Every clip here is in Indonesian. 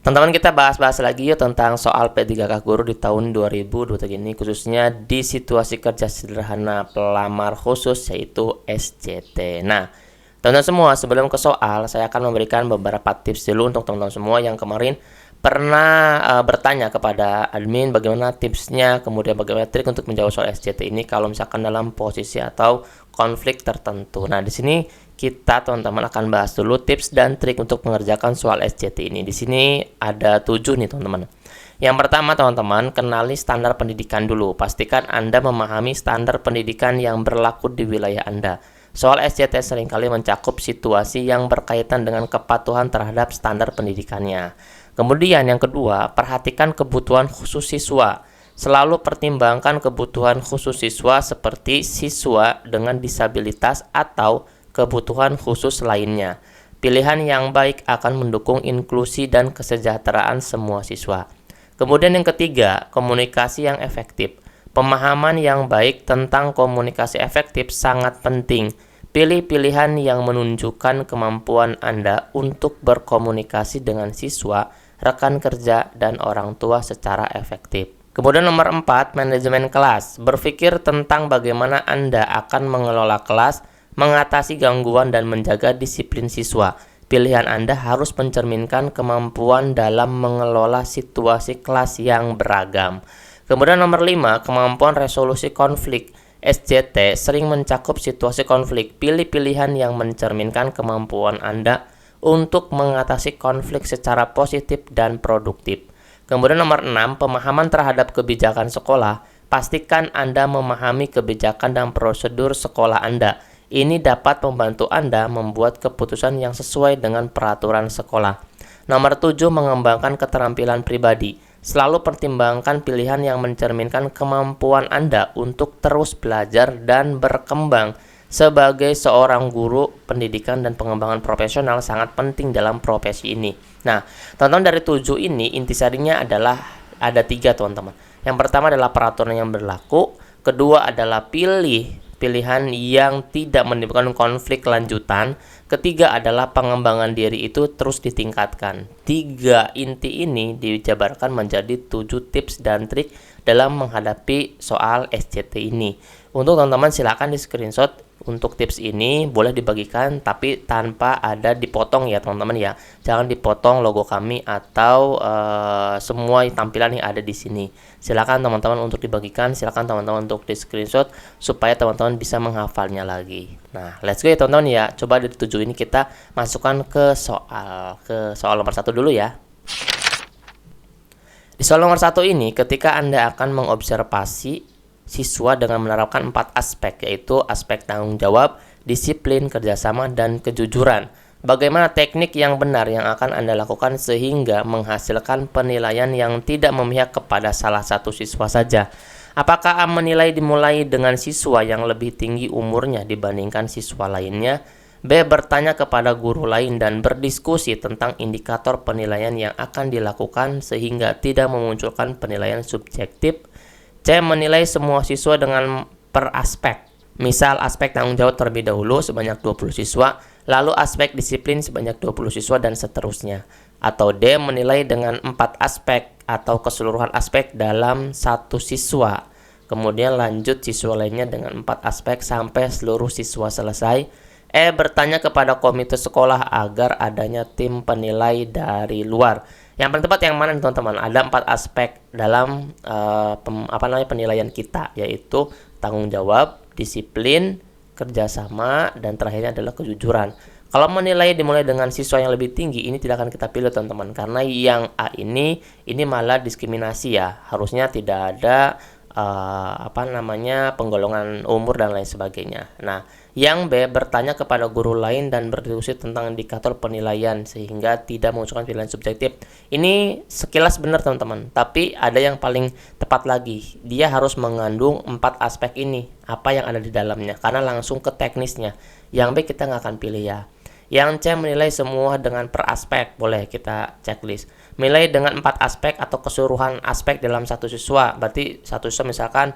Teman-teman, kita bahas-bahas lagi yuk tentang soal P3K Guru di tahun 2023 ini, khususnya di situasi kerja sederhana pelamar khusus yaitu SCT. Nah, teman-teman semua, sebelum ke soal, saya akan memberikan beberapa tips dulu untuk teman-teman semua yang kemarin pernah bertanya kepada admin bagaimana tipsnya, kemudian bagaimana trik untuk menjawab soal SCT ini kalau misalkan dalam posisi atau konflik tertentu. Nah, di sini kita teman-teman akan bahas dulu tips dan trik untuk mengerjakan soal SCT ini. Di sini ada 7 nih teman-teman. Yang pertama teman-teman, kenali standar pendidikan dulu. Pastikan Anda memahami standar pendidikan yang berlaku di wilayah Anda. Soal SCT seringkali mencakup situasi yang berkaitan dengan kepatuhan terhadap standar pendidikannya. Kemudian yang kedua, perhatikan kebutuhan khusus siswa. Selalu pertimbangkan kebutuhan khusus siswa seperti siswa dengan disabilitas atau kebutuhan khusus lainnya. Pilihan yang baik akan mendukung inklusi dan kesejahteraan semua siswa. Kemudian yang ketiga, komunikasi yang efektif. Pemahaman yang baik tentang komunikasi efektif sangat penting. Pilih pilihan yang menunjukkan kemampuan Anda untuk berkomunikasi dengan siswa, rekan kerja, dan orang tua secara efektif. Kemudian nomor 4, manajemen kelas. Berpikir tentang bagaimana Anda akan mengelola kelas, mengatasi gangguan, dan menjaga disiplin siswa. Pilihan Anda harus mencerminkan kemampuan dalam mengelola situasi kelas yang beragam. Kemudian nomor 5, kemampuan resolusi konflik. SCT sering mencakup situasi konflik. Pilih pilihan yang mencerminkan kemampuan Anda untuk mengatasi konflik secara positif dan produktif. Kemudian nomor 6, pemahaman terhadap kebijakan sekolah. Pastikan Anda memahami kebijakan dan prosedur sekolah Anda. Ini dapat membantu Anda membuat keputusan yang sesuai dengan peraturan sekolah. Nomor 7, mengembangkan keterampilan pribadi. Selalu pertimbangkan pilihan yang mencerminkan kemampuan Anda untuk terus belajar dan berkembang. Sebagai seorang guru, pendidikan dan pengembangan profesional sangat penting dalam profesi ini. Nah, teman-teman, dari 7 ini intisarinya adalah ada 3 teman-teman. Yang pertama adalah peraturan yang berlaku. Kedua adalah pilihan yang tidak menimbulkan konflik lanjutan. Ketiga adalah pengembangan diri itu terus ditingkatkan. 3 inti ini dijabarkan menjadi 7 tips dan trik dalam menghadapi soal SCT ini. Untuk teman-teman silakan di screenshot untuk tips ini, boleh dibagikan tapi tanpa ada dipotong ya teman-teman ya. Jangan dipotong logo kami atau semua tampilan yang ada di sini. Silakan teman-teman untuk dibagikan, silakan teman-teman untuk di screenshot supaya teman-teman bisa menghafalnya lagi. Nah, let's go ya teman-teman ya. Coba dari 7 ini kita masukkan ke soal nomor 1 dulu ya. Di soal nomor 1 ini, ketika Anda akan mengobservasi siswa dengan menerapkan 4 aspek, yaitu aspek tanggung jawab, disiplin, kerjasama, dan kejujuran. Bagaimana teknik yang benar yang akan Anda lakukan sehingga menghasilkan penilaian yang tidak memihak kepada salah satu siswa saja? Apakah menilai dimulai dengan siswa yang lebih tinggi umurnya dibandingkan siswa lainnya? B. Bertanya kepada guru lain dan berdiskusi tentang indikator penilaian yang akan dilakukan sehingga tidak memunculkan penilaian subjektif. C. Menilai semua siswa dengan per aspek. Misal aspek tanggung jawab terlebih dahulu sebanyak 20 siswa, lalu aspek disiplin sebanyak 20 siswa, dan seterusnya. Atau D. Menilai dengan 4 aspek atau keseluruhan aspek dalam satu siswa. Kemudian lanjut siswa lainnya dengan 4 aspek sampai seluruh siswa selesai. E. Bertanya kepada komite sekolah agar adanya tim penilai dari luar. Yang paling tepat yang mana teman-teman? Ada 4 aspek dalam penilaian kita, yaitu tanggung jawab, disiplin, kerjasama, dan terakhirnya adalah kejujuran. Kalau menilai dimulai dengan siswa yang lebih tinggi, ini tidak akan kita pilih teman-teman, karena yang A ini malah diskriminasi ya. Harusnya tidak ada penggolongan umur dan lain sebagainya. Nah, yang B, bertanya kepada guru lain dan berdiskusi tentang indikator penilaian sehingga tidak mengusulkan pilihan subjektif. Ini sekilas benar teman-teman, tapi ada yang paling tepat lagi. Dia harus mengandung 4 aspek ini, apa yang ada di dalamnya, karena langsung ke teknisnya. Yang B kita nggak akan pilih ya. Yang C, menilai semua dengan per aspek, boleh kita checklist. Menilai dengan 4 aspek atau keseluruhan aspek dalam satu siswa, berarti satu siswa misalkan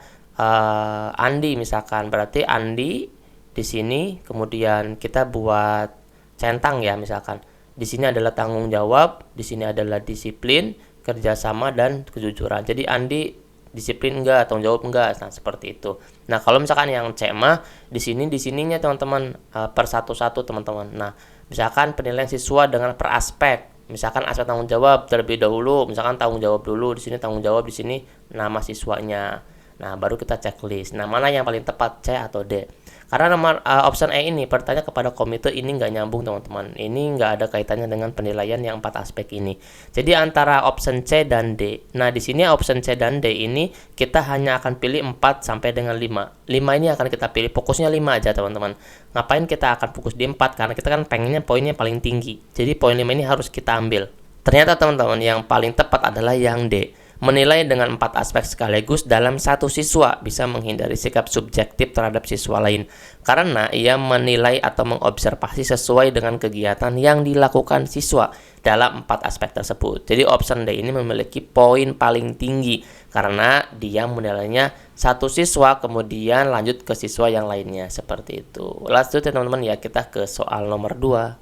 Andi misalkan, berarti Andi di sini, kemudian kita buat centang ya misalkan. Di sini adalah tanggung jawab, di sini adalah disiplin, kerjasama, dan kejujuran. Jadi Andi disiplin enggak, tanggung jawab enggak, nah seperti itu. Nah kalau misalkan yang C mah di sininya teman-teman, per satu-satu teman-teman. Nah misalkan penilaian siswa dengan per aspek, misalkan aspek tanggung jawab terlebih dahulu, misalkan tanggung jawab dulu, di sini tanggung jawab, di sini nama siswanya. Nah baru kita checklist. Nah mana yang paling tepat, C atau D? Karena nomor option E ini bertanya kepada komite, ini nggak nyambung teman-teman. Ini nggak ada kaitannya dengan penilaian yang 4 aspek ini. Jadi antara option C dan D. Nah di sini option C dan D ini kita hanya akan pilih 4 sampai dengan 5. 5 ini akan kita pilih, fokusnya 5 aja teman-teman. Ngapain kita akan fokus di 4? Karena kita kan pengennya poinnya paling tinggi. Jadi poin 5 ini harus kita ambil. Ternyata teman-teman yang paling tepat adalah yang D. Menilai dengan 4 aspek sekaligus dalam satu siswa bisa menghindari sikap subjektif terhadap siswa lain karena ia menilai atau mengobservasi sesuai dengan kegiatan yang dilakukan siswa dalam 4 aspek tersebut. Jadi option D ini memiliki poin paling tinggi karena dia menilainya satu siswa kemudian lanjut ke siswa yang lainnya, seperti itu. Lanjut ya teman-teman ya, kita ke soal nomor 2.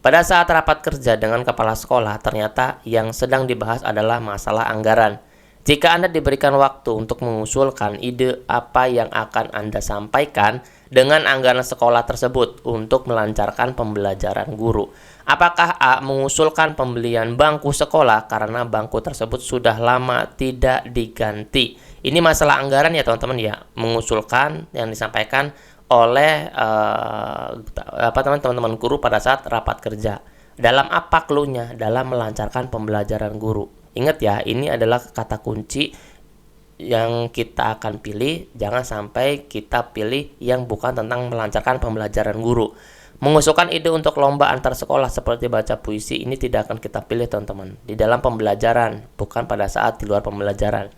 Pada saat rapat kerja dengan kepala sekolah, ternyata yang sedang dibahas adalah masalah anggaran. Jika Anda diberikan waktu untuk mengusulkan ide apa yang akan Anda sampaikan dengan anggaran sekolah tersebut untuk melancarkan pembelajaran guru. Apakah A. Mengusulkan pembelian bangku sekolah karena bangku tersebut sudah lama tidak diganti. Ini masalah anggaran ya teman-teman ya. Mengusulkan yang disampaikan oleh teman-teman guru pada saat rapat kerja. Dalam apa clue-nya? Dalam melancarkan pembelajaran guru. Ingat ya, ini adalah kata kunci yang kita akan pilih. Jangan sampai kita pilih yang bukan tentang melancarkan pembelajaran guru. Mengusulkan ide untuk lomba antar sekolah seperti baca puisi ini tidak akan kita pilih teman-teman. Di dalam pembelajaran, bukan pada saat di luar pembelajaran.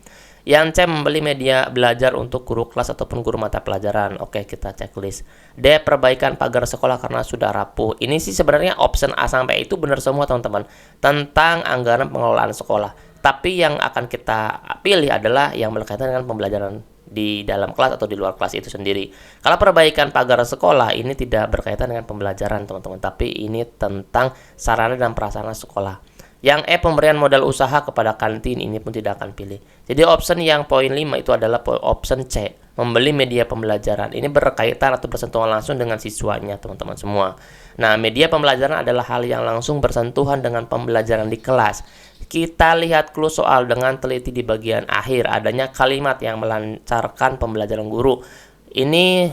Yang C. Membeli media belajar untuk guru kelas ataupun guru mata pelajaran. Oke, kita checklist. D. Perbaikan pagar sekolah karena sudah rapuh. Ini sih sebenarnya option A sampai itu benar semua teman-teman, tentang anggaran pengelolaan sekolah. Tapi yang akan kita pilih adalah yang berkaitan dengan pembelajaran di dalam kelas atau di luar kelas itu sendiri. Kalau perbaikan pagar sekolah ini tidak berkaitan dengan pembelajaran teman-teman, tapi ini tentang sarana dan prasarana sekolah. Yang E. Pemberian modal usaha kepada kantin, ini pun tidak akan pilih. Jadi option yang poin 5 itu adalah option C. Membeli media pembelajaran. Ini berkaitan atau bersentuhan langsung dengan siswanya teman-teman semua. Nah, media pembelajaran adalah hal yang langsung bersentuhan dengan pembelajaran di kelas. Kita lihat clue soal dengan teliti di bagian akhir. Adanya kalimat yang melancarkan pembelajaran guru. Ini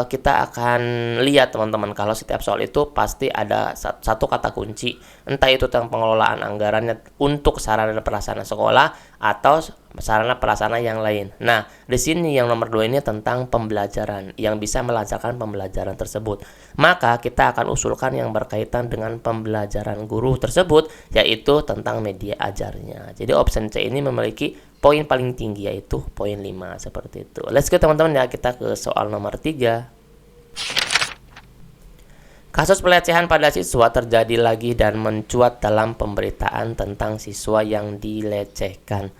kita akan lihat teman-teman, kalau setiap soal itu pasti ada satu kata kunci, entah itu tentang pengelolaan anggarannya untuk sarana dan prasarana sekolah atau sarana prasarana yang lain. Nah, di sini yang nomor 2 ini tentang pembelajaran yang bisa melancarkan pembelajaran tersebut. Maka kita akan usulkan yang berkaitan dengan pembelajaran guru tersebut, yaitu tentang media ajarnya. Jadi option C ini memiliki poin paling tinggi, yaitu poin 5, seperti itu. Let's go teman-teman ya, kita ke soal nomor 3. Kasus pelecehan pada siswa terjadi lagi dan mencuat dalam pemberitaan tentang siswa yang dilecehkan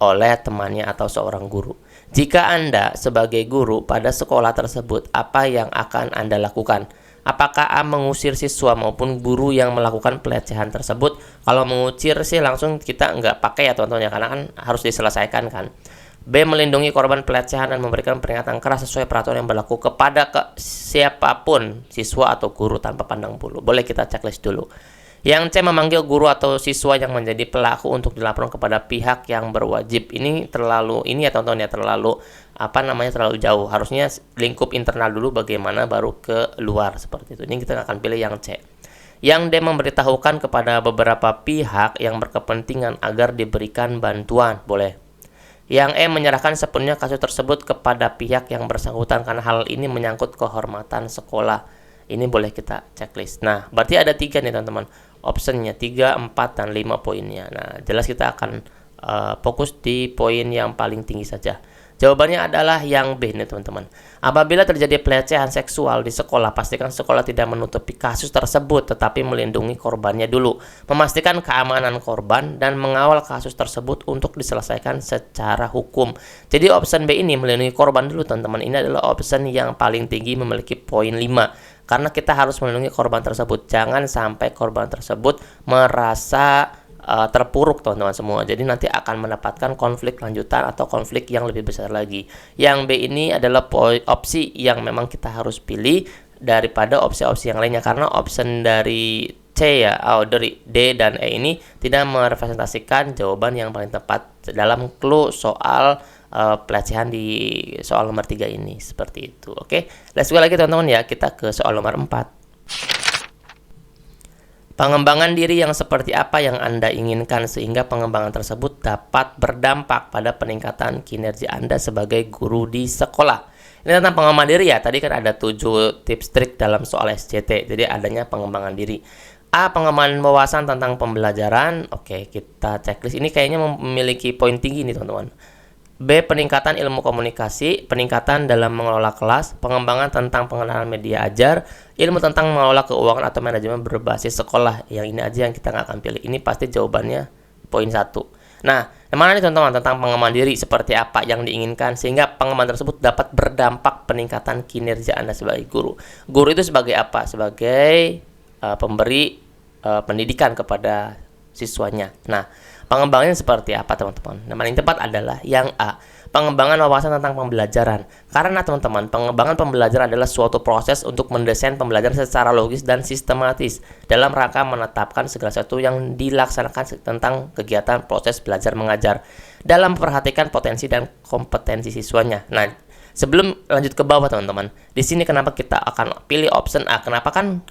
oleh temannya atau seorang guru. Jika Anda sebagai guru pada sekolah tersebut, apa yang akan Anda lakukan? Apakah A. Mengusir siswa maupun guru yang melakukan pelecehan tersebut? Kalau mengusir sih langsung kita nggak pakai ya teman-teman ya, karena kan harus diselesaikan kan. B. Melindungi korban pelecehan dan memberikan peringatan keras sesuai peraturan yang berlaku kepada siapapun, siswa atau guru tanpa pandang bulu. Boleh kita checklist dulu. Yang C. Memanggil guru atau siswa yang menjadi pelaku untuk dilaporkan kepada pihak yang berwajib. Ini ya teman-teman ya, terlalu jauh. Harusnya lingkup internal dulu, bagaimana baru ke luar, seperti itu. Ini kita akan pilih yang C. Yang D. Memberitahukan kepada beberapa pihak yang berkepentingan agar diberikan bantuan. Boleh. Yang E. Menyerahkan sepenuhnya kasus tersebut kepada pihak yang bersangkutan karena hal ini menyangkut kehormatan sekolah. Ini boleh kita checklist. Nah, berarti ada 3 nih teman-teman. Optionnya 3, 4, dan 5 poinnya. Nah, jelas kita akan fokus di poin yang paling tinggi saja. Jawabannya adalah yang B nih teman-teman. Apabila terjadi pelecehan seksual di sekolah, pastikan sekolah tidak menutupi kasus tersebut, tetapi melindungi korbannya dulu. Memastikan keamanan korban dan mengawal kasus tersebut untuk diselesaikan secara hukum. Jadi option B ini melindungi korban dulu teman-teman. Ini adalah option yang paling tinggi, memiliki poin 5. Karena kita harus melindungi korban tersebut. Jangan sampai korban tersebut merasa terpuruk teman-teman semua. Jadi nanti akan mendapatkan konflik lanjutan atau konflik yang lebih besar lagi. Yang B ini adalah opsi yang memang kita harus pilih daripada opsi-opsi yang lainnya, karena option dari C ya, dari D dan E ini tidak merepresentasikan jawaban yang paling tepat dalam clue soal pelecehan di soal nomor 3 ini. Seperti itu. Oke, let's go lagi teman-teman ya, kita ke soal nomor 4. Pengembangan diri yang seperti apa yang Anda inginkan sehingga pengembangan tersebut dapat berdampak pada peningkatan kinerja Anda sebagai guru di sekolah. Ini tentang pengembangan diri ya. Tadi kan ada 7 tips trik dalam soal SCT. Jadi adanya pengembangan diri. A. Pengembangan wawasan tentang pembelajaran. Oke, kita checklist. Ini kayaknya memiliki poin tinggi nih teman-teman. B. Peningkatan ilmu komunikasi, peningkatan dalam mengelola kelas, pengembangan tentang pengenalan media ajar, ilmu tentang mengelola keuangan atau manajemen berbasis sekolah. Yang ini aja yang kita nggak akan pilih. Ini pasti jawabannya poin 1. Nah, mana nih teman-teman tentang pengembangan diri seperti apa yang diinginkan sehingga pengembangan tersebut dapat berdampak peningkatan kinerja Anda sebagai guru. Guru itu sebagai apa? Sebagai pemberi pendidikan kepada siswanya. Nah, pengembangannya seperti apa teman-teman? Nama yang tepat adalah yang A. Pengembangan wawasan tentang pembelajaran. Karena teman-teman, pengembangan pembelajaran adalah suatu proses untuk mendesain pembelajaran secara logis dan sistematis dalam rangka menetapkan segala sesuatu yang dilaksanakan tentang kegiatan proses belajar mengajar dalam memperhatikan potensi dan kompetensi siswanya. Nah, sebelum lanjut ke bawah teman-teman, di sini kenapa kita akan pilih option A? Kenapa kan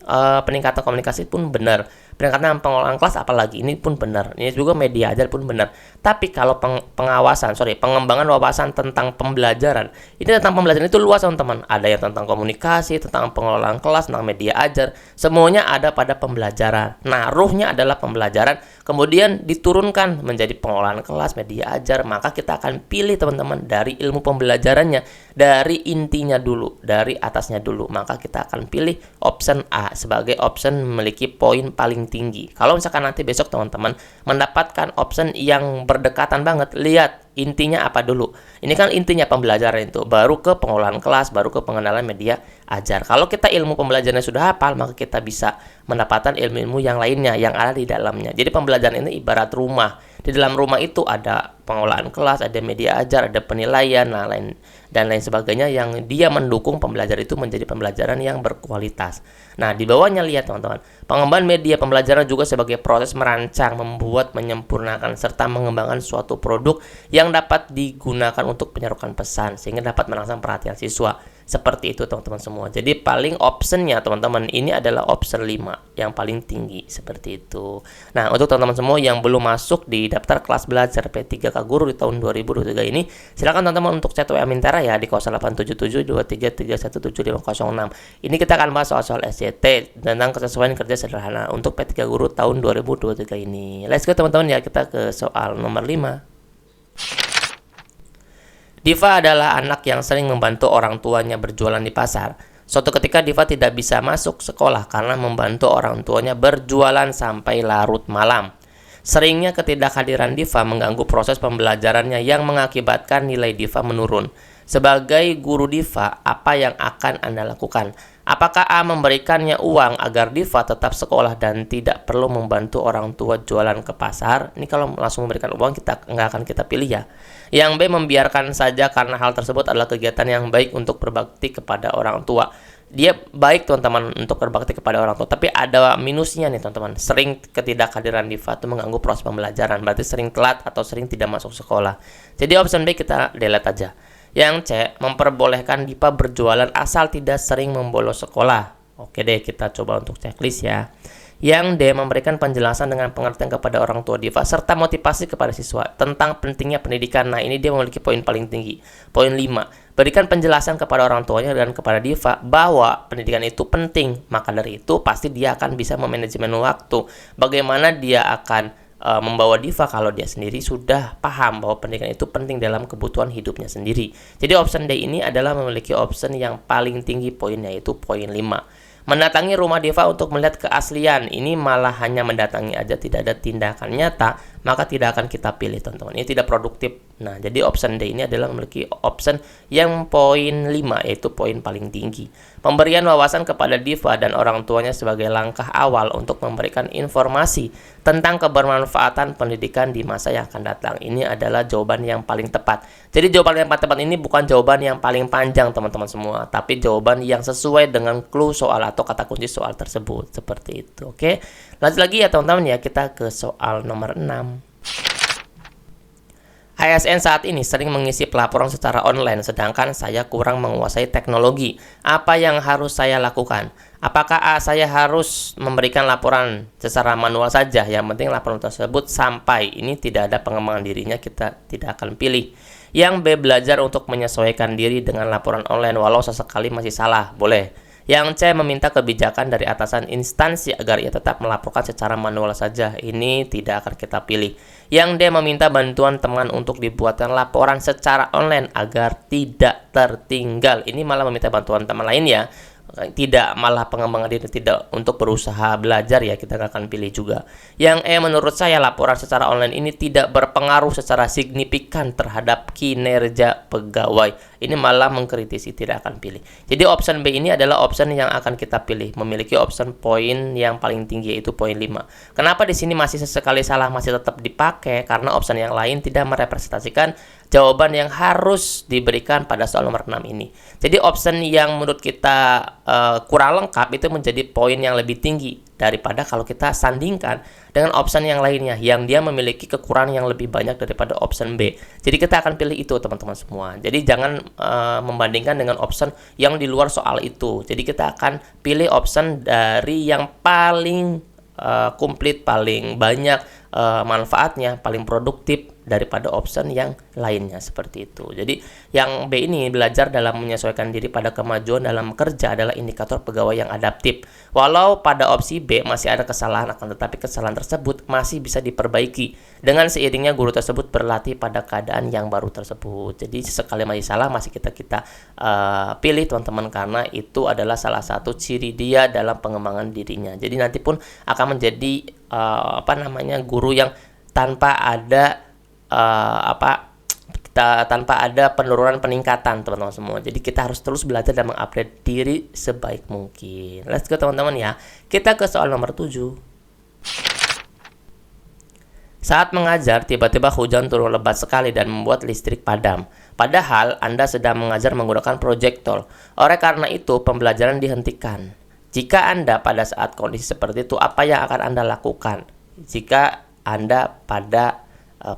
peningkatan komunikasi pun benar, peningkatan pengelolaan kelas apalagi ini pun benar, ini juga media ajar pun benar. Tapi kalau pengembangan wawasan tentang pembelajaran, ini tentang pembelajaran itu luas teman-teman. Ada yang tentang komunikasi, tentang pengelolaan kelas, tentang media ajar, semuanya ada pada pembelajaran. Nah, ruhnya adalah pembelajaran, kemudian diturunkan menjadi pengelolaan kelas, media ajar, maka kita akan pilih teman-teman dari ilmu pembelajarannya, dari intinya dulu, dari atasnya dulu. Maka kita akan pilih option A sebagai option memiliki poin paling tinggi. Kalau misalkan nanti besok teman-teman mendapatkan option yang berdekatan banget, lihat intinya apa dulu. Ini kan intinya pembelajaran itu, baru ke pengelolaan kelas, baru ke pengenalan media ajar. Kalau kita ilmu pembelajarannya sudah hafal, maka kita bisa mendapatkan ilmu-ilmu yang lainnya yang ada di dalamnya. Jadi pembelajaran ini ibarat rumah. Di dalam rumah itu ada pengelolaan kelas, ada media ajar, ada penilaian, dan lain sebagainya yang dia mendukung pembelajaran itu menjadi pembelajaran yang berkualitas. Nah, di bawahnya lihat teman-teman, pengembangan media pembelajaran juga sebagai proses merancang, membuat, menyempurnakan, serta mengembangkan suatu produk yang dapat digunakan untuk penyaluran pesan sehingga dapat merangsang perhatian siswa. Seperti itu teman-teman semua. Jadi paling optionnya teman-teman ini adalah option 5 yang paling tinggi, seperti itu. Nah, untuk teman-teman semua yang belum masuk di daftar kelas belajar P3K Guru di tahun 2023 ini, silakan teman-teman untuk chat WA Mintera ya di 087723317506. Ini kita akan bahas soal SCT tentang kesesuaian kerja sederhana untuk P3 Guru tahun 2023 ini. Let's go teman-teman ya, kita ke soal nomor 5. Diva adalah anak yang sering membantu orang tuanya berjualan di pasar. Suatu ketika Diva tidak bisa masuk sekolah karena membantu orang tuanya berjualan sampai larut malam. Seringnya ketidakhadiran Diva mengganggu proses pembelajarannya yang mengakibatkan nilai Diva menurun. Sebagai guru Diva, apa yang akan Anda lakukan? Apakah A. memberikannya uang agar Diva tetap sekolah dan tidak perlu membantu orang tua jualan ke pasar? Ini kalau langsung memberikan uang kita nggak akan kita pilih ya. Yang B. membiarkan saja karena hal tersebut adalah kegiatan yang baik untuk berbakti kepada orang tua. Dia baik teman-teman untuk berbakti kepada orang tua, tapi ada minusnya nih teman-teman. Sering ketidakhadiran Diva itu mengganggu proses pembelajaran, berarti sering telat atau sering tidak masuk sekolah. Jadi option B kita delete aja. Yang C, memperbolehkan Diva berjualan asal tidak sering membolos sekolah. Oke deh, kita coba untuk checklist ya. Yang D, memberikan penjelasan dengan pengertian kepada orang tua Diva serta motivasi kepada siswa tentang pentingnya pendidikan. Nah, ini dia memiliki poin paling tinggi. Poin 5, berikan penjelasan kepada orang tuanya dan kepada Diva bahwa pendidikan itu penting. Maka dari itu pasti dia akan bisa memanajemen waktu. Bagaimana dia akan membawa Diva kalau dia sendiri sudah paham bahwa pendidikan itu penting dalam kebutuhan hidupnya sendiri. Jadi option D ini adalah memiliki option yang paling tinggi poinnya, yaitu poin 5. Mendatangi rumah Diva untuk melihat keaslian. Ini malah hanya mendatangi aja, tidak ada tindakan nyata, maka tidak akan kita pilih teman-teman. Ini tidak produktif. Nah, jadi option D ini adalah memiliki option yang poin 5, yaitu poin paling tinggi. Pemberian wawasan kepada diva dan orang tuanya sebagai langkah awal untuk memberikan informasi tentang kebermanfaatan pendidikan di masa yang akan datang. Ini adalah jawaban yang paling tepat. Jadi jawaban yang paling tepat ini bukan jawaban yang paling panjang teman-teman semua, tapi jawaban yang sesuai dengan clue soal atau kata kunci soal tersebut. Seperti itu, oke? Lanjut lagi ya teman-teman ya, kita ke soal nomor 6. ASN saat ini sering mengisi pelaporan secara online, sedangkan saya kurang menguasai teknologi. Apa yang harus saya lakukan? Apakah saya harus memberikan laporan secara manual saja? Yang penting laporan tersebut sampai. Ini tidak ada pengembangan dirinya, kita tidak akan pilih. Yang B, belajar untuk menyesuaikan diri dengan laporan online walau sesekali masih salah. Boleh. Yang C, meminta kebijakan dari atasan instansi agar ia tetap melaporkan secara manual saja. Ini tidak akan kita pilih. Yang D, meminta bantuan teman untuk dibuatkan laporan secara online agar tidak tertinggal. Ini malah meminta bantuan teman lain ya. Tidak malah pengembangan diri, tidak untuk berusaha belajar ya, kita nggak akan pilih juga. Yang E, menurut saya laporan secara online ini tidak berpengaruh secara signifikan terhadap kinerja pegawai. Ini malah mengkritisi, tidak akan pilih. Jadi option B ini adalah option yang akan kita pilih, memiliki option poin yang paling tinggi yaitu poin 5. Kenapa di sini masih sesekali salah masih tetap dipakai? Karena option yang lain tidak merepresentasikan jawaban yang harus diberikan pada soal nomor 6 ini. Jadi option yang menurut kita kurang lengkap itu menjadi poin yang lebih tinggi daripada kalau kita sandingkan dengan option yang lainnya yang dia memiliki kekurangan yang lebih banyak daripada option B. Jadi kita akan pilih itu teman-teman semua. Jadi jangan membandingkan dengan option yang di luar soal itu. Jadi kita akan pilih option dari yang paling komplit, paling banyak manfaatnya, paling produktif daripada option yang lainnya, seperti itu. Jadi yang B ini, belajar dalam menyesuaikan diri pada kemajuan dalam kerja, adalah indikator pegawai yang adaptif. Walau pada opsi B masih ada kesalahan, akan tetapi kesalahan tersebut masih bisa diperbaiki dengan seiringnya guru tersebut berlatih pada keadaan yang baru tersebut. Jadi sekali masih salah masih kita pilih teman-teman, karena itu adalah salah satu ciri dia dalam pengembangan dirinya. Jadi nanti pun akan menjadi guru yang tanpa ada tanpa ada penurunan peningkatan teman-teman semua. Jadi kita harus terus belajar dan mengupgrade diri sebaik mungkin. Let's go teman-teman ya. Kita ke soal nomor 7. Saat mengajar, tiba-tiba hujan turun lebat sekali dan membuat listrik padam. Padahal Anda sedang mengajar menggunakan proyektor. Oleh karena itu, pembelajaran dihentikan. Jika Anda pada saat kondisi seperti itu, apa yang akan Anda lakukan? Jika Anda pada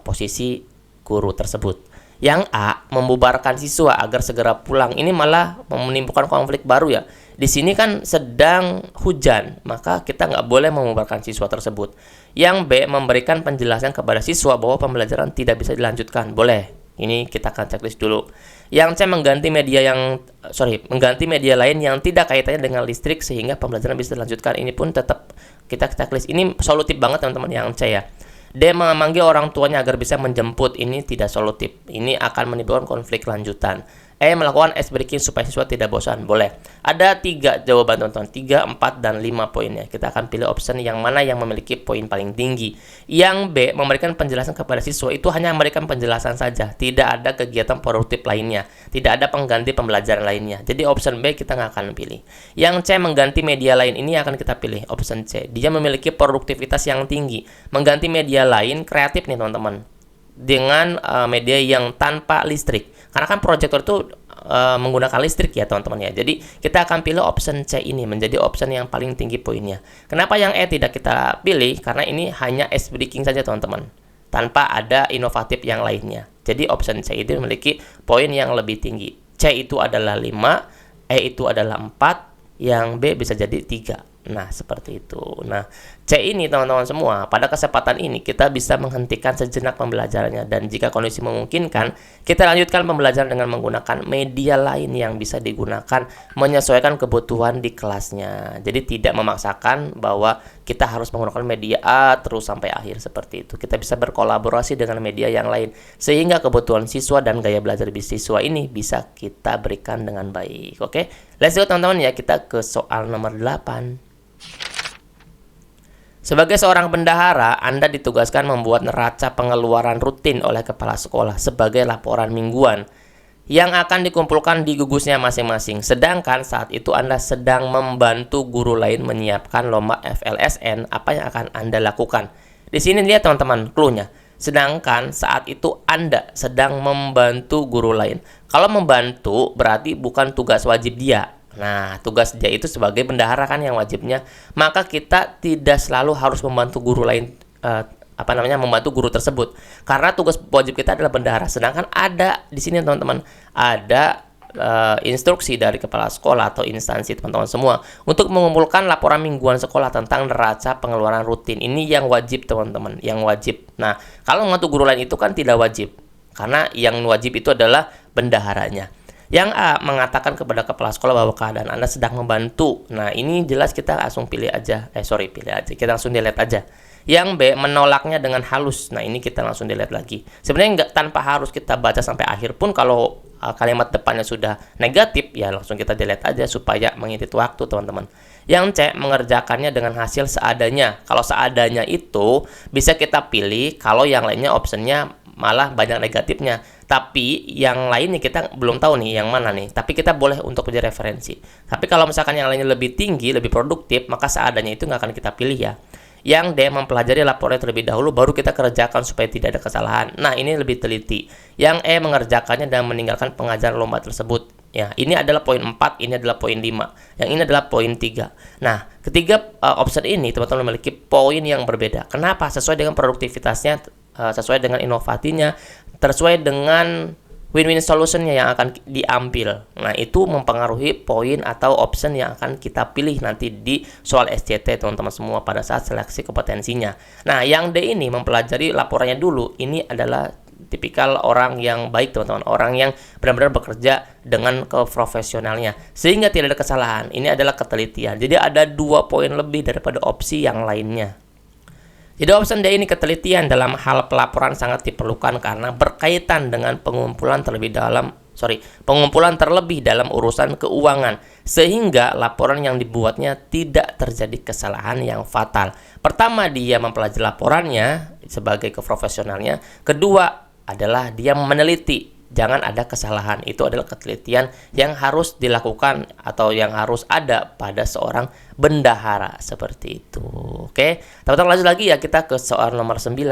posisi guru tersebut. Yang A, membubarkan siswa agar segera pulang. Ini malah menimbulkan konflik baru ya. Di sini kan sedang hujan, maka kita nggak boleh membubarkan siswa tersebut. Yang B, memberikan penjelasan kepada siswa bahwa pembelajaran tidak bisa dilanjutkan. Boleh. Ini kita akan checklist dulu. Yang C, mengganti media lain yang tidak kaitannya dengan listrik sehingga pembelajaran bisa dilanjutkan. Ini pun tetap kita checklist. Ini solutif banget teman-teman yang C ya. D, memanggil orang tuanya agar bisa menjemput. Ini tidak solutif. Ini akan menimbulkan konflik lanjutan. E, melakukan ice breaking supaya siswa tidak bosan. Boleh. Ada 3 jawaban teman-teman. 3, 4, dan 5 poinnya. Kita akan pilih option yang mana yang memiliki poin paling tinggi. Yang B, memberikan penjelasan kepada siswa. Itu hanya memberikan penjelasan saja. Tidak ada kegiatan produktif lainnya. Tidak ada pengganti pembelajaran lainnya. Jadi option B kita nggak akan pilih. Yang C, mengganti media lain. Ini akan kita pilih. Option C. Dia memiliki produktivitas yang tinggi. Mengganti media lain kreatif nih teman-teman. Dengan media yang tanpa listrik. Karena kan proyektor itu menggunakan listrik ya teman-teman ya. Jadi kita akan pilih option C ini menjadi option yang paling tinggi poinnya. Kenapa yang E tidak kita pilih? Karena ini hanya ice breaking saja teman-teman, tanpa ada inovatif yang lainnya. Jadi option C itu memiliki poin yang lebih tinggi. C itu adalah 5, E itu adalah 4, yang B bisa jadi 3. Nah, seperti itu. Nah, C ini teman-teman semua, pada kesempatan ini kita bisa menghentikan sejenak pembelajarannya, dan jika kondisi memungkinkan, kita lanjutkan pembelajaran dengan menggunakan media lain yang bisa digunakan menyesuaikan kebutuhan di kelasnya. Jadi tidak memaksakan bahwa kita harus menggunakan media A terus sampai akhir seperti itu. Kita bisa berkolaborasi dengan media yang lain sehingga kebutuhan siswa dan gaya belajar siswa ini bisa kita berikan dengan baik. Oke, let's go teman-teman ya, kita ke soal nomor 8. Sebagai seorang bendahara, Anda ditugaskan membuat neraca pengeluaran rutin oleh kepala sekolah sebagai laporan mingguan yang akan dikumpulkan di gugusnya masing-masing. Sedangkan saat itu Anda sedang membantu guru lain menyiapkan lomba FLSN, apa yang akan Anda lakukan? Di sini lihat teman-teman clue-nya. Sedangkan saat itu Anda sedang membantu guru lain. Kalau membantu berarti bukan tugas wajib dia. Nah, tugas dia itu sebagai bendahara kan yang wajibnya. Maka kita tidak selalu harus membantu guru lain, membantu guru tersebut. Karena tugas wajib kita adalah bendahara. Sedangkan ada di sini teman-teman, ada instruksi dari kepala sekolah atau instansi teman-teman semua untuk mengumpulkan laporan mingguan sekolah tentang neraca pengeluaran rutin. Ini yang wajib teman-teman, yang wajib. Nah, kalau membantu guru lain itu kan tidak wajib. Karena yang wajib itu adalah bendaharanya. Yang A mengatakan kepada kepala sekolah bahwa keadaan Anda sedang membantu. Nah, ini jelas kita langsung pilih aja. Kita langsung delete aja. Yang B menolaknya dengan halus. Nah, ini kita langsung delete lagi. Sebenarnya tanpa harus kita baca sampai akhir pun, kalau kalimat depannya sudah negatif, ya langsung kita delete aja supaya mengirit waktu teman-teman. Yang C mengerjakannya dengan hasil seadanya. Kalau seadanya itu bisa kita pilih, kalau yang lainnya optionnya malah banyak negatifnya. Tapi yang lainnya kita belum tahu nih yang mana nih. Tapi kita boleh untuk menjadi referensi. Tapi kalau misalkan yang lainnya lebih tinggi, lebih produktif, maka seadanya itu nggak akan kita pilih ya. Yang D mempelajari laporannya terlebih dahulu baru kita kerjakan supaya tidak ada kesalahan. Nah, ini lebih teliti. Yang E mengerjakannya dan meninggalkan pengajaran lomba tersebut. Ya, ini adalah poin 4, ini adalah poin 5. Yang ini adalah poin 3. Nah, ketiga option ini teman-teman memiliki poin yang berbeda. Kenapa? Sesuai dengan produktivitasnya, sesuai dengan inovasinya, sesuai dengan win-win solutionnya yang akan diambil. Nah, itu mempengaruhi poin atau option yang akan kita pilih nanti di soal SCT teman-teman semua pada saat seleksi kompetensinya. Nah, yang D ini mempelajari laporannya dulu. Ini adalah tipikal orang yang baik teman-teman, orang yang benar-benar bekerja dengan keprofesionalnya sehingga tidak ada kesalahan. Ini adalah ketelitian. Jadi ada 2 poin lebih daripada opsi yang lainnya. Jadi option D ini ketelitian dalam hal pelaporan sangat diperlukan karena berkaitan dengan pengumpulan terlebih dalam urusan keuangan sehingga laporan yang dibuatnya tidak terjadi kesalahan yang fatal. Pertama, dia mempelajari laporannya sebagai keprofesionalnya. Kedua adalah dia meneliti. Jangan ada kesalahan. Itu adalah ketelitian yang harus dilakukan atau yang harus ada pada seorang bendahara seperti itu. Oke, teman-teman lanjut lagi ya, kita ke soal nomor 9.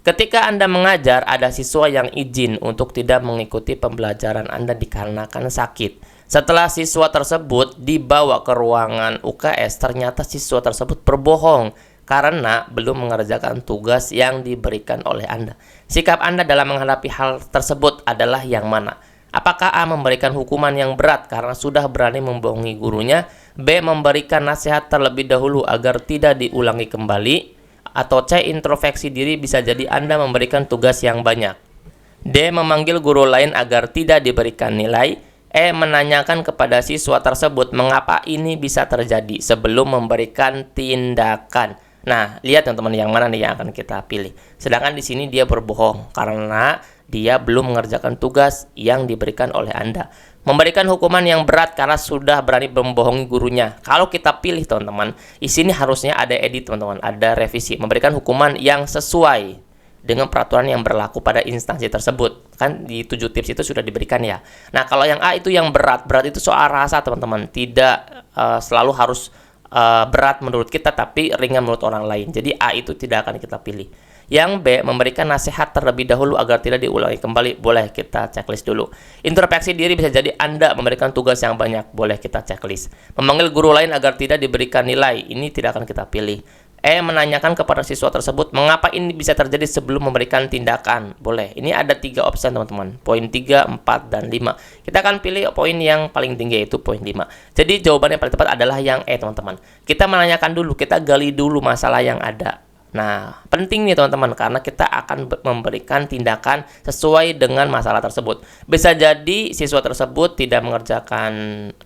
Ketika Anda mengajar, ada siswa yang izin untuk tidak mengikuti pembelajaran Anda dikarenakan sakit. Setelah siswa tersebut dibawa ke ruangan UKS, ternyata siswa tersebut berbohong karena belum mengerjakan tugas yang diberikan oleh Anda. Sikap Anda dalam menghadapi hal tersebut adalah yang mana? Apakah A memberikan hukuman yang berat karena sudah berani membohongi gurunya? B memberikan nasihat terlebih dahulu agar tidak diulangi kembali? Atau C introspeksi diri, bisa jadi Anda memberikan tugas yang banyak? D memanggil guru lain agar tidak diberikan nilai? E menanyakan kepada siswa tersebut mengapa ini bisa terjadi sebelum memberikan tindakan. Nah, lihat teman-teman yang mana nih yang akan kita pilih. Sedangkan di sini dia berbohong karena dia belum mengerjakan tugas yang diberikan oleh Anda. Memberikan hukuman yang berat karena sudah berani membohongi gurunya. Kalau kita pilih teman-teman, di sini harusnya ada edit teman-teman, ada revisi. Memberikan hukuman yang sesuai dengan peraturan yang berlaku pada instansi tersebut. Kan di 7 tips itu sudah diberikan ya. Nah, kalau yang A itu yang berat. Berat itu soal rasa teman-teman. Tidak selalu harus berat menurut kita tapi ringan menurut orang lain. Jadi A itu tidak akan kita pilih. Yang B memberikan nasihat terlebih dahulu agar tidak diulangi kembali. Boleh kita checklist dulu. Introspeksi diri, bisa jadi Anda memberikan tugas yang banyak. Boleh kita checklist. Memanggil guru lain agar tidak diberikan nilai. Ini tidak akan kita pilih. E menanyakan kepada siswa tersebut mengapa ini bisa terjadi sebelum memberikan tindakan. Boleh. Ini ada 3 opsi teman-teman. Poin 3, 4, dan 5. Kita akan pilih poin yang paling tinggi, yaitu poin 5. Jadi jawaban yang paling tepat adalah yang E teman-teman. Kita menanyakan dulu, kita gali dulu masalah yang ada. Nah, penting nih teman-teman karena kita akan memberikan tindakan sesuai dengan masalah tersebut. Bisa jadi siswa tersebut tidak mengerjakan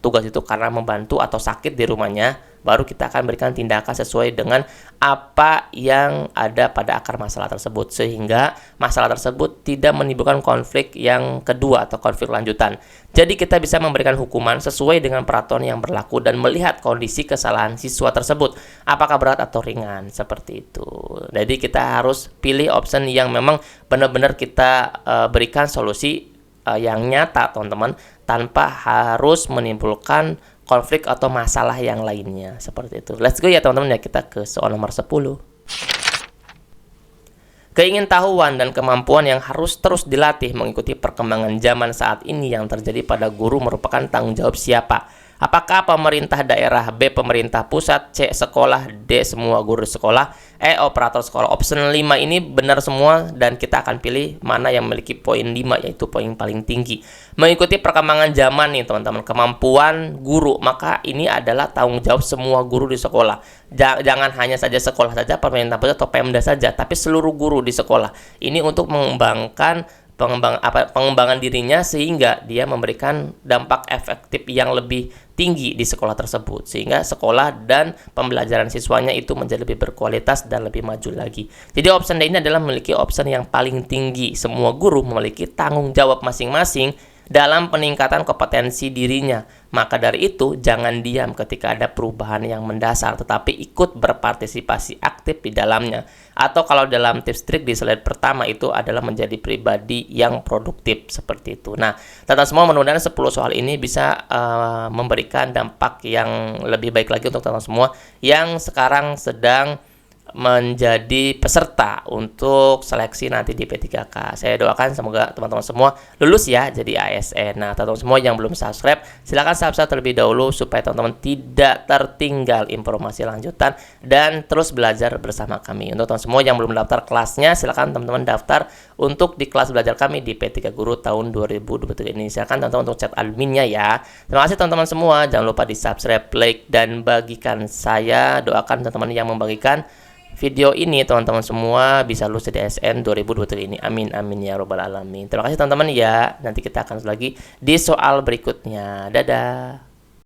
tugas itu karena membantu atau sakit di rumahnya. baru kita akan berikan tindakan sesuai dengan apa yang ada pada akar masalah tersebut, sehingga masalah tersebut tidak menimbulkan konflik yang kedua atau konflik lanjutan. Jadi kita bisa memberikan hukuman sesuai dengan peraturan yang berlaku dan melihat kondisi kesalahan siswa tersebut, apakah berat atau ringan, seperti itu. Jadi kita harus pilih option yang memang benar-benar kita berikan solusi yang nyata, teman-teman, tanpa harus menimbulkan konflik atau masalah yang lainnya, seperti itu. Let's go ya teman-teman, ya kita ke soal nomor 10. Keingintahuan dan kemampuan yang harus terus dilatih mengikuti perkembangan zaman saat ini yang terjadi pada guru merupakan tanggung jawab siapa? Apakah pemerintah daerah, B pemerintah pusat, C sekolah, D semua guru sekolah, E operator sekolah. Option 5 ini benar semua dan kita akan pilih mana yang memiliki poin 5, yaitu poin paling tinggi. Mengikuti perkembangan zaman nih teman-teman, kemampuan guru, maka ini adalah tanggung jawab semua guru di sekolah. Jangan hanya saja sekolah saja, pemerintah pusat atau Pemda saja, tapi seluruh guru di sekolah. Ini untuk mengembangkan pengembangan dirinya sehingga dia memberikan dampak efektif yang lebih tinggi di sekolah tersebut, sehingga sekolah dan pembelajaran siswanya itu menjadi lebih berkualitas dan lebih maju lagi. Jadi option D ini adalah memiliki option yang paling tinggi. Semua guru memiliki tanggung jawab masing-masing dalam peningkatan kompetensi dirinya. Maka dari itu, jangan diam ketika ada perubahan yang mendasar, tetapi ikut berpartisipasi aktif di dalamnya. Atau kalau dalam tips trik di slide pertama itu adalah menjadi pribadi yang produktif, seperti itu. Nah, teman-teman semua, mudah-mudahan 10 soal ini bisa memberikan dampak yang lebih baik lagi untuk teman-teman semua yang sekarang sedang menjadi peserta untuk seleksi nanti di P3K. Saya doakan semoga teman-teman semua lulus ya jadi ASN. Nah, teman-teman semua yang belum subscribe, silakan subscribe terlebih dahulu supaya teman-teman tidak tertinggal informasi lanjutan dan terus belajar bersama kami. Untuk teman-teman semua yang belum daftar kelasnya, silakan teman-teman daftar untuk di kelas belajar kami di P3 Guru tahun 2023 ini. Silakan teman-teman untuk chat adminnya ya. Terima kasih teman-teman semua. Jangan lupa di subscribe, like, dan bagikan. Saya doakan teman-teman yang membagikan video ini teman-teman semua bisa lulus di ASN 2023 ini. Amin amin ya robbal alamin. Terima kasih teman-teman ya. Nanti kita akan lagi di soal berikutnya. Dadah.